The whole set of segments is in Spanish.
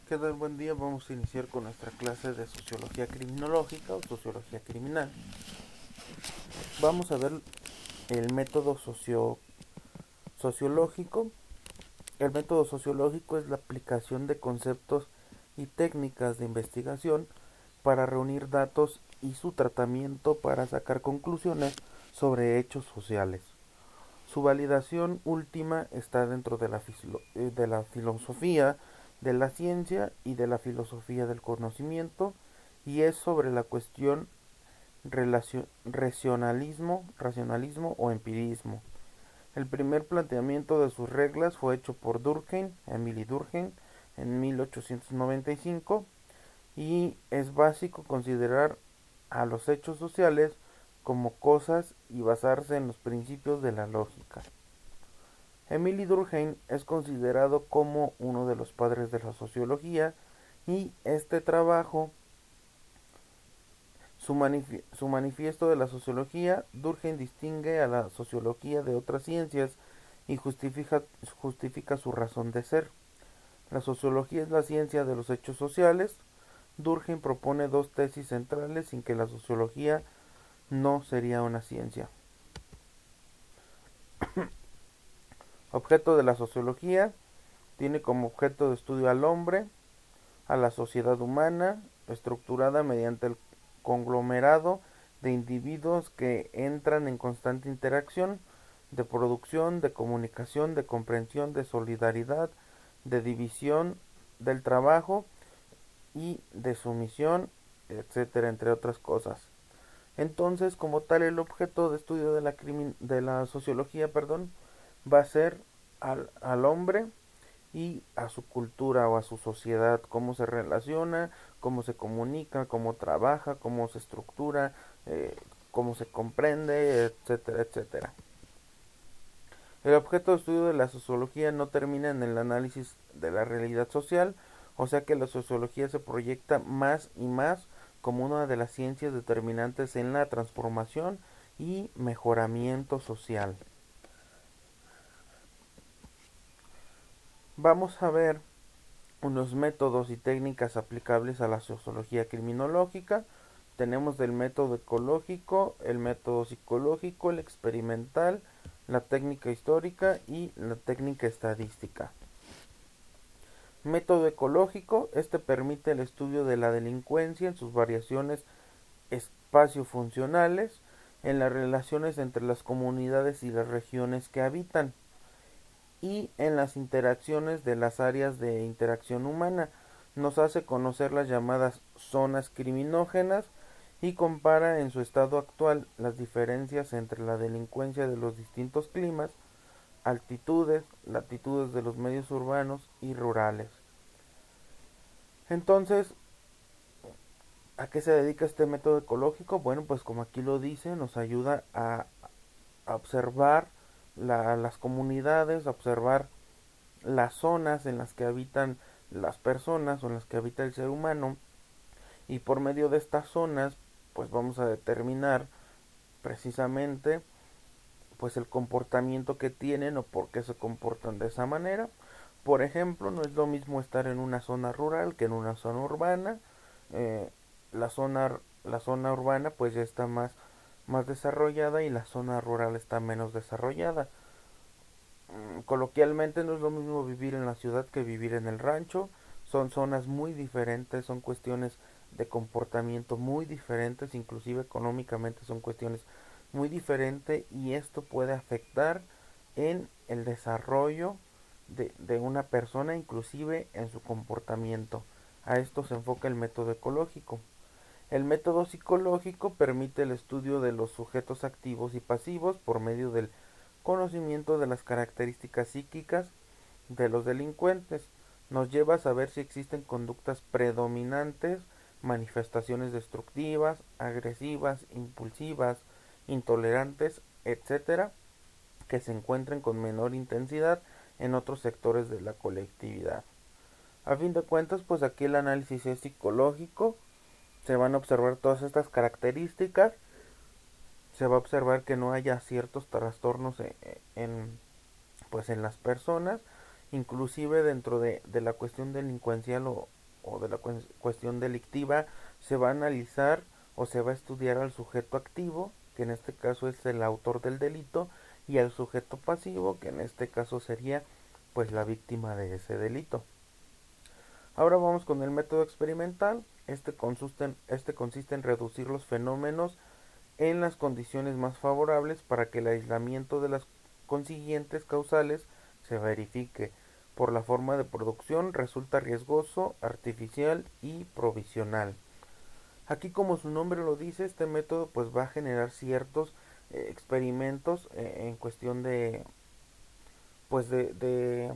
¿Qué tal? Buen día. Vamos a iniciar con nuestra clase de sociología criminológica o sociología criminal. Vamos a ver el método sociológico. El método sociológico es la aplicación de conceptos y técnicas de investigación para reunir datos y su tratamiento para sacar conclusiones sobre hechos sociales. Su validación última está dentro de la filosofía de la ciencia y de la filosofía del conocimiento y es sobre la cuestión racionalismo o empirismo. El primer planteamiento de sus reglas fue hecho por Durkheim, Emily Durkheim, en 1895 y es básico considerar a los hechos sociales como cosas y basarse en los principios de la lógica. Emily Durkheim es considerado como uno de los padres de la sociología y este trabajo, su manifiesto de la sociología, Durkheim distingue a la sociología de otras ciencias y justifica su razón de ser. La sociología es la ciencia de los hechos sociales. Durkheim propone dos tesis centrales sin que la sociología no sería una ciencia. Objeto de la sociología tiene como objeto de estudio al hombre, a la sociedad humana, estructurada mediante el conglomerado de individuos que entran en constante interacción, de producción, de comunicación, de comprensión, de solidaridad, de división del trabajo y de sumisión, etcétera, entre otras cosas. Entonces, como tal, el objeto de estudio de la sociología, va a ser al hombre y a su cultura o a su sociedad, cómo se relaciona, cómo se comunica, cómo trabaja, cómo se estructura, cómo se comprende, etcétera, etcétera. El objeto de estudio de la sociología no termina en el análisis de la realidad social, o sea que la sociología se proyecta más y más como una de las ciencias determinantes en la transformación y mejoramiento social. Vamos a ver unos métodos y técnicas aplicables a la sociología criminológica. Tenemos el método ecológico, el método psicológico, el experimental, la técnica histórica y la técnica estadística. Método ecológico, este permite el estudio de la delincuencia en sus variaciones espaciofuncionales, en las relaciones entre las comunidades y las regiones que habitan y en las interacciones de las áreas de interacción humana. Nos hace conocer las llamadas zonas criminógenas y compara en su estado actual las diferencias entre la delincuencia de los distintos climas, altitudes, latitudes de los medios urbanos y rurales. Entonces, ¿a qué se dedica este método ecológico? Bueno, pues como aquí lo dice, nos ayuda a observar las comunidades, a observar las zonas en las que habitan las personas o en las que habita el ser humano y por medio de estas zonas pues vamos a determinar precisamente pues el comportamiento que tienen o por qué se comportan de esa manera. Por ejemplo, no es lo mismo estar en una zona rural que en una zona urbana. Eh, la zona urbana pues ya está más desarrollada y la zona rural está menos desarrollada. Coloquialmente no es lo mismo vivir en la ciudad que vivir en el rancho. Son zonas muy diferentes, son cuestiones de comportamiento muy diferentes, inclusive económicamente son cuestiones muy diferentes y esto puede afectar en el desarrollo de una persona, inclusive en su comportamiento. A esto se enfoca el método ecológico. El método psicológico permite el estudio de los sujetos activos y pasivos por medio del conocimiento de las características psíquicas de los delincuentes. Nos lleva a saber si existen conductas predominantes, manifestaciones destructivas, agresivas, impulsivas, intolerantes, etcétera, que se encuentren con menor intensidad en otros sectores de la colectividad. A fin de cuentas, pues aquí el análisis es psicológico, se van a observar todas estas características, se va a observar que no haya ciertos trastornos pues en las personas, inclusive dentro de la cuestión delincuencial o de la cuestión delictiva, se va a analizar o se va a estudiar al sujeto activo, que en este caso es el autor del delito, y al sujeto pasivo, que en este caso sería pues la víctima de ese delito. Ahora vamos con el método experimental. Este consiste en reducir los fenómenos en las condiciones más favorables para que el aislamiento de las consiguientes causales se verifique. Por la forma de producción resulta riesgoso, artificial y provisional. Aquí, como su nombre lo dice, este método pues va a generar ciertos experimentos en cuestión de pues de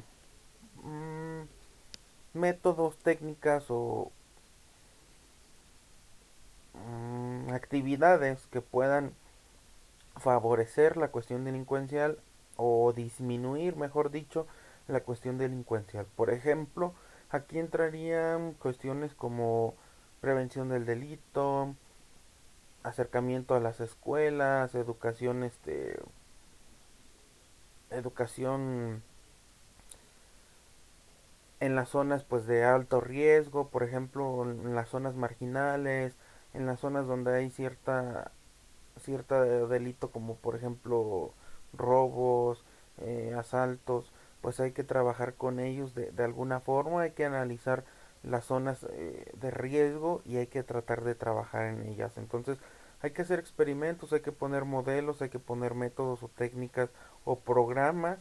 métodos, técnicas o actividades que puedan favorecer la cuestión delincuencial o disminuir, mejor dicho, la cuestión delincuencial. Por ejemplo, aquí entrarían cuestiones como prevención del delito, acercamiento a las escuelas, educación en las zonas pues de alto riesgo, por ejemplo, en las zonas marginales, en las zonas donde hay cierta delito como por ejemplo robos, asaltos, pues hay que trabajar con ellos de alguna forma, hay que analizar las zonas de riesgo y hay que tratar de trabajar en ellas. Entonces hay que hacer experimentos, hay que poner modelos, hay que poner métodos o técnicas o programas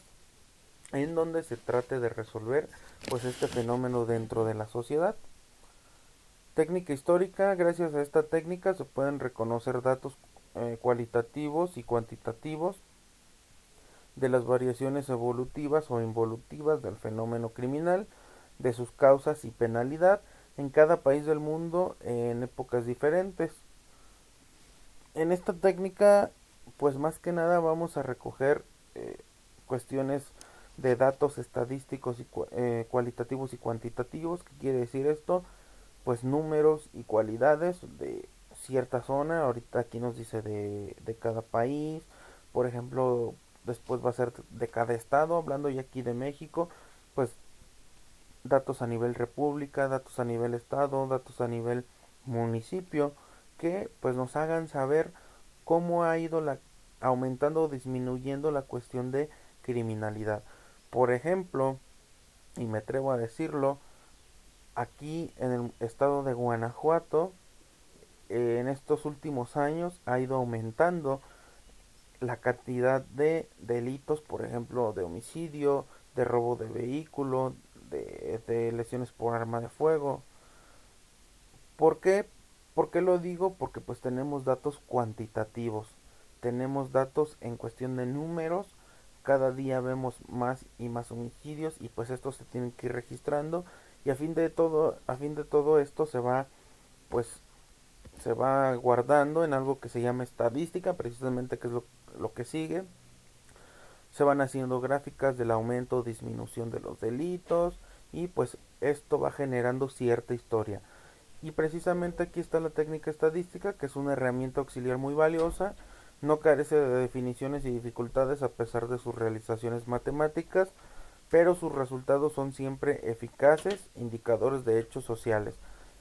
en donde se trate de resolver pues este fenómeno dentro de la sociedad. Técnica histórica: gracias a esta técnica se pueden reconocer datos cualitativos y cuantitativos de las variaciones evolutivas o involutivas del fenómeno criminal, de sus causas y penalidad en cada país del mundo en épocas diferentes. En esta técnica, pues más que nada vamos a recoger cuestiones de datos estadísticos y cualitativos y cuantitativos. ¿Qué quiere decir esto? Pues números y cualidades de cierta zona. Ahorita aquí nos dice de cada país. Por ejemplo, después va a ser de cada estado. Hablando ya aquí de México, pues datos a nivel república, datos a nivel estado, datos a nivel municipio, que pues nos hagan saber cómo ha ido aumentando o disminuyendo la cuestión de criminalidad. Por ejemplo, y me atrevo a decirlo, aquí en el estado de Guanajuato, en estos últimos años ha ido aumentando la cantidad de delitos, por ejemplo, de homicidio, de robo de vehículo, de lesiones por arma de fuego. ¿Por qué? ¿Por qué lo digo? Porque pues tenemos datos cuantitativos, tenemos datos en cuestión de números, cada día vemos más y más homicidios y pues estos se tienen que ir registrando y a fin de todo esto pues se va guardando en algo que se llama estadística, precisamente que es lo que sigue. Se van haciendo gráficas del aumento o disminución de los delitos y pues esto va generando cierta historia. Y precisamente aquí está la técnica estadística, que es una herramienta auxiliar muy valiosa, no carece de definiciones y dificultades a pesar de sus realizaciones matemáticas, pero sus resultados son siempre eficaces, indicadores de hechos sociales.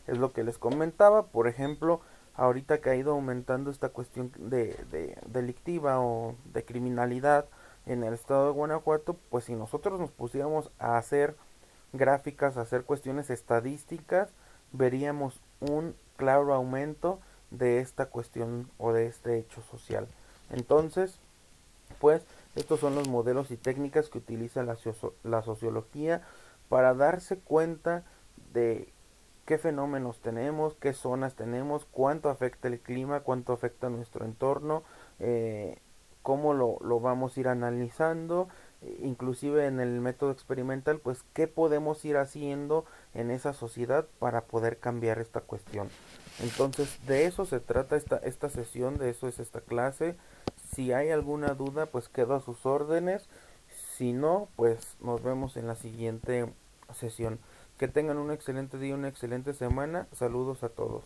Es lo que les comentaba, por ejemplo, ahorita que ha ido aumentando esta cuestión de delictiva o de criminalidad en el estado de Guanajuato, pues si nosotros nos pusiéramos a hacer gráficas, a hacer cuestiones estadísticas, veríamos un claro aumento de esta cuestión o de este hecho social. Entonces, pues estos son los modelos y técnicas que utiliza la sociología para darse cuenta de qué fenómenos tenemos, qué zonas tenemos, cuánto afecta el clima, cuánto afecta nuestro entorno, cómo lo vamos a ir analizando, inclusive en el método experimental, pues qué podemos ir haciendo en esa sociedad para poder cambiar esta cuestión. Entonces, de eso se trata esta sesión, de eso es esta clase. Si hay alguna duda, pues quedo a sus órdenes. Si no, pues nos vemos en la siguiente sesión. Que tengan un excelente día, una excelente semana. Saludos a todos.